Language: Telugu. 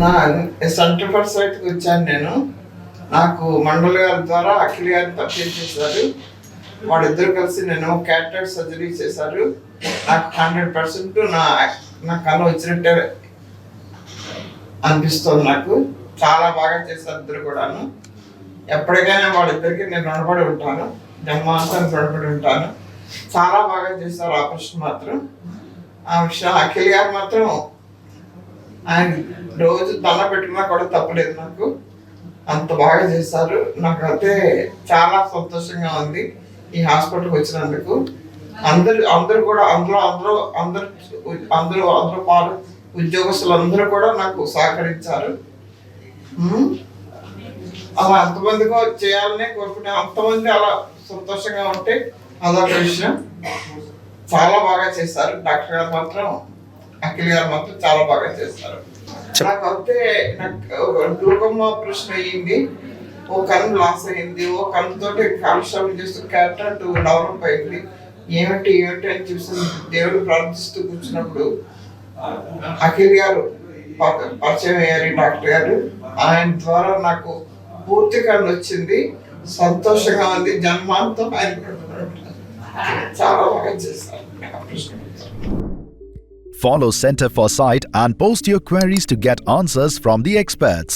నా సెంటర్ ఫర్ సైట్కి వచ్చాను నేను. నాకు మండలి గారి ద్వారా అఖిల్ గారిని పరిచయం చేశారు. వాళ్ళిద్దరు కలిసి నేను క్యాటరాక్ట్ సర్జరీ చేశారు. నాకు 100% నా కళ్ళు వచ్చినట్టే అనిపిస్తుంది. నాకు చాలా బాగా చేశారు ఇద్దరు కూడాను. ఎప్పటికైనా వాళ్ళిద్దరికి నేను రుణపడి ఉంటాను, జన్మాంతానికి రుణపడి ఉంటాను. చాలా బాగా చేశారు ఆపరేషన్ మాత్రం. ఆ విషయం అఖిల్ గారు మాత్రం ఆయన రోజు దండ పెట్టుకున్నా కూడా తప్పలేదు. నాకు అంత బాగా చేశారు. నాకైతే చాలా సంతోషంగా ఉంది ఈ హాస్పిటల్కి వచ్చినందుకు. అందరూ కూడా అందరూ పాలు ఉద్యోగస్తులందరూ కూడా నాకు సహకరించారు. అలా అంతమందిగా చేయాలనే కోరుకునే, అంతమంది అలా సంతోషంగా ఉంటే అదొక విషయం. చాలా బాగా చేశారు డాక్టర్ గారు మాత్రం, అఖిల్ గారు మాత్రం చాలా బాగా చేస్తారు. నాకు గ్లూకోమా ఆపరేషన్ అయ్యింది, ఓ కన్ను లాస్ అయింది, ఓ కన్నుతోటి కాలక్షేపం చేస్తూ క్యాటరాక్ట్ డెవలప్ అయింది. ఏమిటి అని చూసి దేవుడు ప్రార్థిస్తూ కూర్చున్నప్పుడు అఖిల్ గారు పరిచయం అయ్యారు డాక్టర్ గారు. ఆయన ద్వారా నాకు పూర్తి కన్ను వచ్చింది. సంతోషంగా ఉంది. జన్మాంతం ఆయన చాలా బాగా చేస్తారు. Follow Center for Sight and post your queries to get answers from the experts.